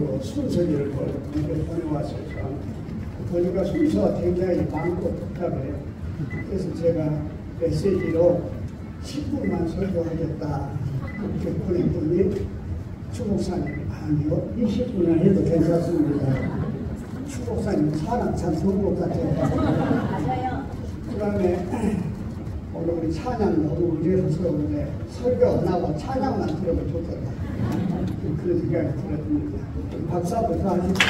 순서기를 보내왔어요. 보니까 순서가 굉장히 많고 복잡해요. 그래서 제가 메시지로 10분만 설교하겠다 이렇게 보냈더니 추목사님 아니요 20분만 해도 괜찮습니다. 추목사님 사람 참 좋은 것 같아요. 그 다음에 오늘 우리 찬양 너무 의뢰스러운데 설교 안 하고 찬양만 들으면 좋겠다. 그런 생각이 들었습니다. 박사부터 하십시오.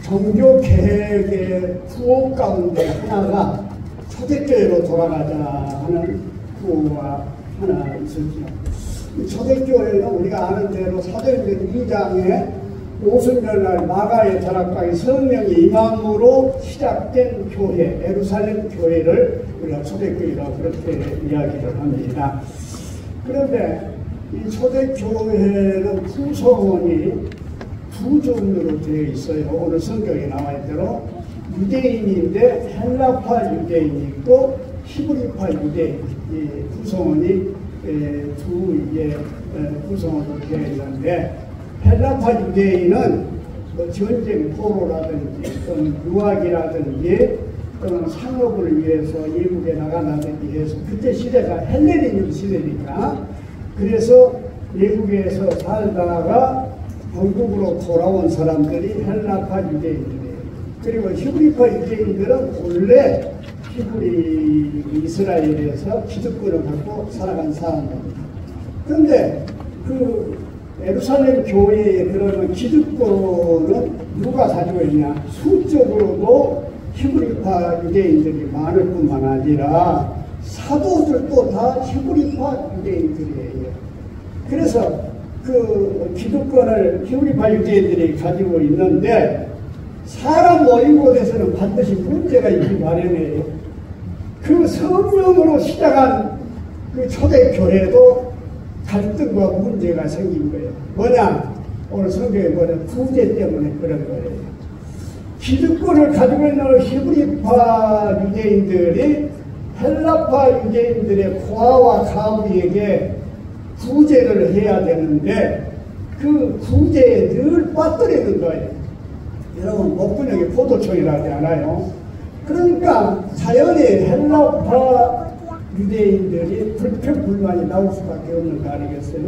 종교 계획의 구호 가운데 하나가 초대교회로 돌아가자 하는 구호가 하나 있었죠. 초대교회는 우리가 아는 대로 사도행전 2장에 오순절날 마가의 다락방에 성령이 임함으로 시작된 교회, 예루살렘 교회를 우리가 초대교회라고 그렇게 이야기를 합니다. 그런데 이 초대교회는 구성원이 두 종류로 되어 있어요. 오늘 성경에 나와 있대로 유대인인데 헬라파 유대인이 있고 히브리파 유대인, 이 구성원이 두 구성원으로 되어 있는데 헬라파 유대인은 뭐 전쟁 포로라든지 또는 유학이라든지 또는 상업을 위해서 외국에 나가다든지 해서 그때 시대가 헬레니즘 시대니까 그래서 외국에서 살다가 본국으로 돌아온 사람들이 헬라파 유대인들이에요. 그리고 히브리파 유대인들은 원래 히브리 이스라엘에서 기득권을 갖고 살아간 사람들입니다. 그런데 그 예루살렘 교회에 들어오는 기득권은 누가 가지고 있냐? 수적으로도 히브리파 유대인들이 많을 뿐만 아니라 사도들도 다 히브리파 유대인들이에요. 그래서 그 기득권을 히브리파 유대인들이 가지고 있는데 사람 모인 곳에서는 반드시 문제가 있기 마련이에요. 그 성령으로 시작한 그 초대교회도 갈등과 문제가 생긴 거예요. 뭐냐? 오늘 성경에 보면 구제 때문에 그런 거예요. 기득권을 가지고 있는 히브리파 유대인들이 헬라파 유대인들의 고아와 가부에게 구제를 해야 되는데 그 구제에 늘 빠뜨리는 거예요. 여러분 목분형이 포도청이라 하지 않아요? 그러니까 자연히 헬라파 유대인들이 불평불만이 나올 수밖에 없는 거 아니겠어요?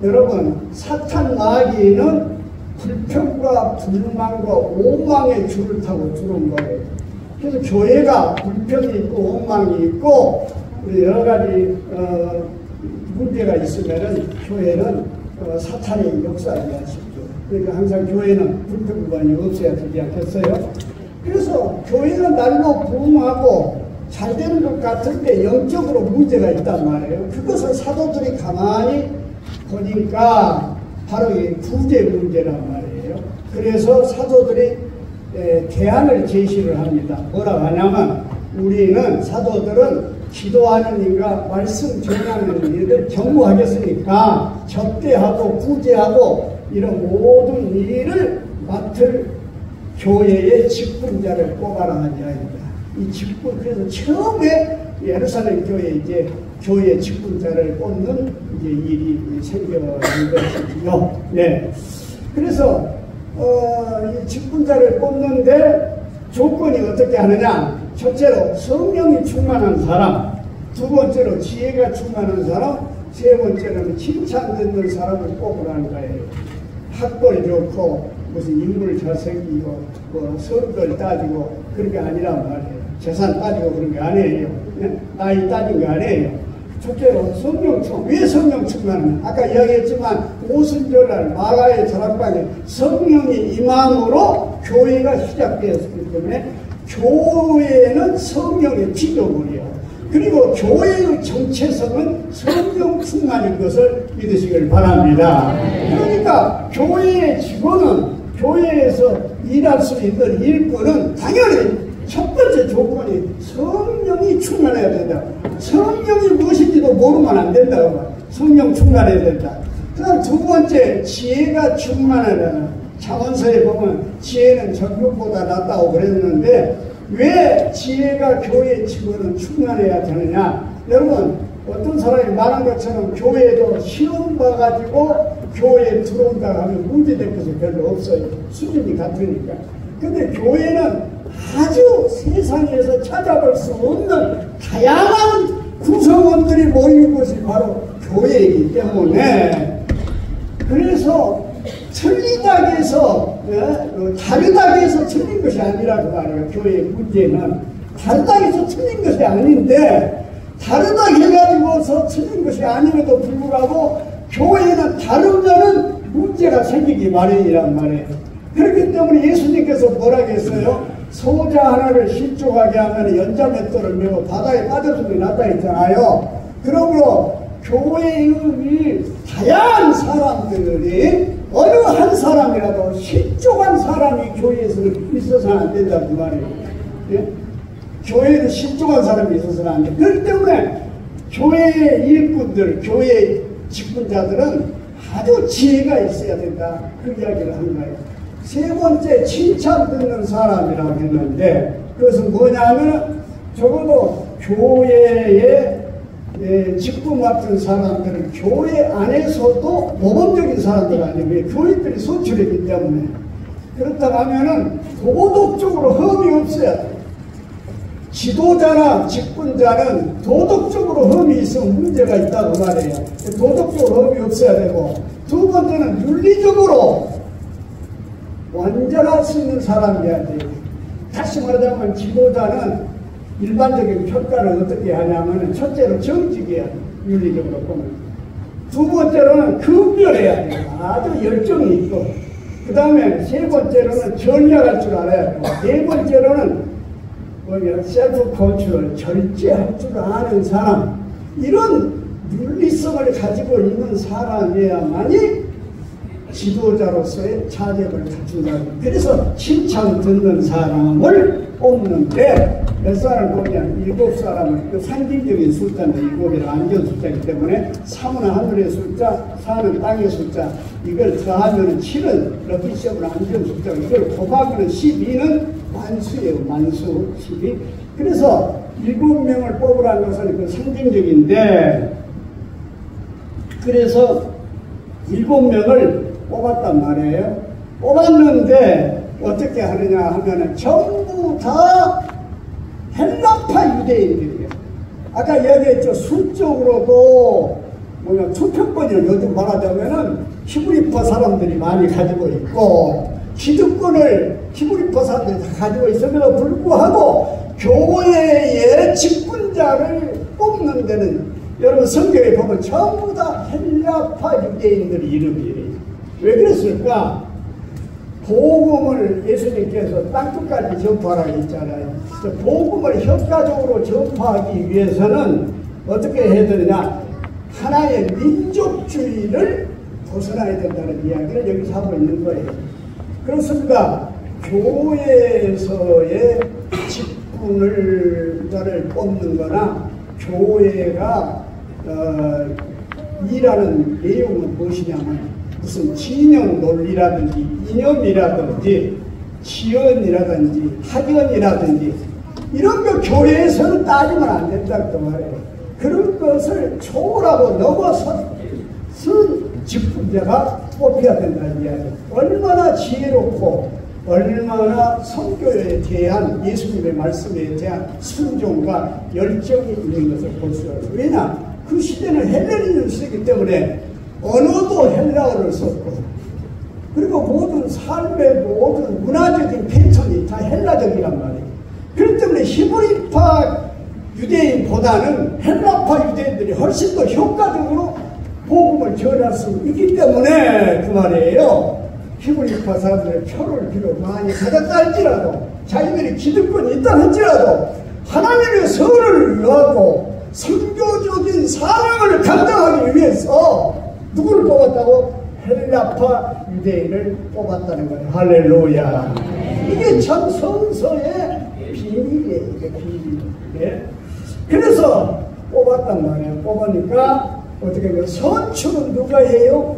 여러분 사탄 마귀는 불평과 불만과 오망의 줄을 타고 들어온 거예요. 그래서 교회가 불평이 있고 오망이 있고 여러 가지 문제가 있으면은 교회는 사탄의 역사이다 싶죠. 그러니까 항상 교회는 불평불만이 없어야 되지 않겠어요? 그래서 교회는 날로 부흥하고 잘 되는 것 같은데 영적으로 문제가 있단 말이에요. 그것을 사도들이 가만히 보니까 바로 이 구제 문제란 말이에요. 그래서 사도들이 대안을 제시를 합니다. 뭐라고 하냐면 우리는 사도들은 기도하는 일과 말씀 전하는 일을 경무하겠으니까 접대하고 구제하고 이런 모든 일을 맡을 교회의 직분자를 뽑아라 하는 이야기입니다. 이 직분, 그래서 처음에 예루살렘 교회 이제 교회 직분자를 뽑는 이제 일이 생겨난 것이죠. 네. 그래서 이 직분자를 뽑는데 조건이 어떻게 하느냐? 첫째로 성령이 충만한 사람, 두 번째로 지혜가 충만한 사람, 세 번째로는 칭찬 듣는 사람을 뽑으라는 거예요. 학벌이 좋고 무슨 인물 잘생기고 뭐 성걸 따지고 그런 게 아니란 말이에요. 재산 따지고 그런 게 아니에요. 나이 따진 게 아니에요. 첫째로 성령 충만. 왜 성령 충만은? 아까 이야기했지만 오순절날 마가의 다락방에 성령이 임함으로 교회가 시작되었기 때문에 교회는 성령의 피조물이에요. 그리고 교회의 정체성은 성령 충만인 것을 믿으시길 바랍니다. 그러니까 교회의 직원은 교회에서 일할 수 있는 일꾼은 당연히 첫 번째 조건이 성령이 충만해야 된다. 성령이 무엇인지도 모르면 안 된다. 성령 충만해야 된다. 그 다음 두 번째 지혜가 충만하다. 잠언서에 보면 지혜는 정욕보다 낫다고 그랬는데 왜 지혜가 교회 직원은 충만해야 되느냐? 여러분 어떤 사람이 말한 것처럼 교회도 시험 봐가지고 교회에 들어온다 하면 문제될 것이 별로 없어요. 수준이 같으니까. 근데 교회는 아주 세상에서 찾아볼 수 없는 다양한 구성원들이 모인 것이 바로 교회이기 때문에, 그래서 틀리다고 해서 다르다고 해서 틀린 것이 아니라고 말해요. 교회의 문제는 다르다고 해서 틀린 것이 아닌데, 다르다고 해가지고서 틀린 것이 아님에도 불구하고 교회는 다르면은 문제가 생기기 마련이란 말이에요. 그렇기 때문에 예수님께서 뭐라고 했어요? 소자 하나를 실족하게 하면 연자맷돌을 메고 바다에 빠져서 낫다 했잖아요. 그러므로 교회의 다양한 사람들이 어느 한 사람이라도 실족한 사람이 교회에서는 있어서는 안 된다고 말이에요. 예? 교회에는 실족한 사람이 있어서는 안 돼. 그렇기 때문에 교회의 일꾼들, 교회의 직분자들은 아주 지혜가 있어야 된다. 그 이야기를 한 거예요. 세 번째, 칭찬 듣는 사람이라고 했는데, 그것은 뭐냐면 적어도 교회에 직분 맡은 사람들은 교회 안에서도 모범적인 사람들 아니에요. 교인들이 선출했기 때문에. 그렇다고 하면은 도덕적으로 흠이 없어야 돼요. 지도자나 직분자는 도덕적으로 흠이 있으면 문제가 있다고 말해요. 도덕적으로 흠이 없어야 되고, 두 번째는 윤리적으로 완전할 수 있는 사람이어야 돼요. 다시 말하자면 지도자는 일반적인 평가를 어떻게 하냐면, 첫째로 정직해야 돼요. 윤리적으로 보면. 두 번째로는 근별해야 돼요. 아주 열정이 있고, 그 다음에 세 번째로는 전략할 줄 알아야 되고, 네 번째로는 셀프 컨트롤, 절제할 줄 아는 사람, 이런 윤리성을 가지고 있는 사람이야만이 지도자로서의 자격을 갖춘다. 그래서 칭찬 듣는 사람을 뽑는데, 몇 사람을 보면 7사람을, 그 상징적인 숫자는 7이라 안전 숫자이기 때문에 3은 하늘의 숫자, 4는 땅의 숫자, 이걸 더하면 7은 럭키시험을 안전 숫자, 이걸 곱하면 12는 만수예요. 만수 12. 그래서 7명을 뽑으라는 것은 그 상징적인데, 그래서 7명을 뽑았단 말이에요. 뽑았는데 어떻게 하느냐 하면은 전부 다 헬라파 유대인들이에요. 아까 이야기했죠. 수적으로도 투표권을 요즘 말하자면은 히브리파 사람들이 많이 가지고 있고, 기득권을 히브리파 사람들이 다 가지고 있음에도 불구하고 교회의 직분자를 뽑는 데는, 여러분 성경에 보면 전부 다 헬라파 유대인들 이름이에요. 왜 그랬을까? 복음을 예수님께서 땅끝까지 전파하라고 했잖아요. 복음을 효과적으로 전파하기 위해서는 어떻게 해야 되느냐? 하나의 민족주의를 벗어나야 된다는 이야기를 여기서 하고 있는 거예요. 그렇습니다. 교회에서의 직분을 뽑는 거나 교회가 일하는 내용은 무엇이냐면, 무슨 진영 논리라든지 이념이라든지 지연이라든지 학연이라든지 이런 거 교회에서는 따지면 안 된다고 말해요. 그런 것을 초월하고 넘어선 직분자가 뽑혀야 된다는 이야기예요. 얼마나 지혜롭고 얼마나 성교에 대한, 예수님의 말씀에 대한 순종과 열정이 있는 것을 볼 수 있어요. 왜냐? 그 시대는 헬레니즘을 쓰기 때문에 언어도 헬라어를 썼고, 그리고 모든 삶의 모든 문화적인 패턴이 다 헬라적이란 말이에요. 그렇기 때문에 히브리파 유대인보다는 헬라파 유대인들이 훨씬 더 효과적으로 복음을 전할 수 있기 때문에 그 말이에요. 히브리파 사람들의 표를 비록 많이 가졌다 할지라도, 자기들이 기득권이 있다 할지라도 하나님의 선을 위하고 선교적인 사명을 감당하기 위해서 누구를 뽑았다고? 헬라파 유대인을 뽑았다는 거예요. 할렐루야. 이게 참 성서의 비밀이에요. 이게 비밀. 예? 그래서 뽑았단 말이에요. 뽑으니까 어떻게 해요? 선출은 누가 해요?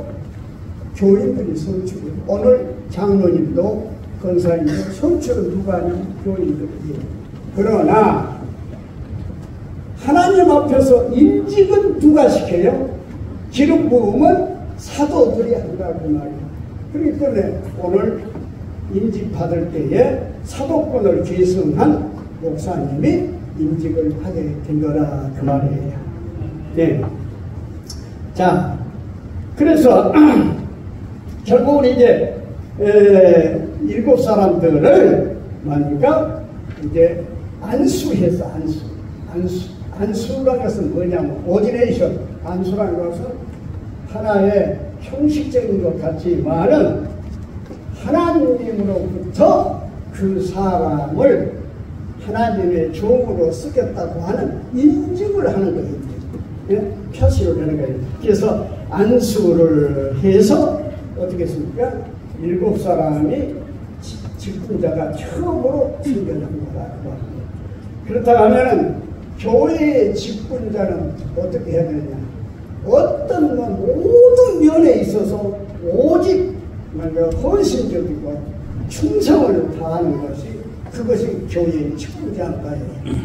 교인들이 선출해요. 오늘 장로님도 권사님도 선출은 누가 하냐면 교인들이 해요. 그러나 하나님 앞에서 인직은 누가 시켜요? 기름 부음은 사도들이 한다 그 말이에요. 그렇기 때문에 오늘 인직 받을 때에 사도권을 계승한 목사님이 인직을 하게 된 거라 그 말이에요. 네. 자, 그래서 결국은 이제 7사람들을 말니까 이제 안수해서 안수라는 것은 뭐냐면 오디네이션, 안수라는 것은 하나의 형식적인 것 같지만은 하나님으로부터 그 사람을 하나님의 종으로 쓰겠다고 하는 인증을 하는 거예요. 예? 표시를 하는 거예요. 그래서 안수를 해서 어떻게 했습니까? 7사람이 직분자가 처음으로 생겨난 거다. 그렇다고 하면은 교회의 직분자는 어떻게 해야 되느냐? 어떤 모든 면에 있어서 오직 헌신적이고 충성을 다하는 것이 그것이 교회의 직분자인 거예요.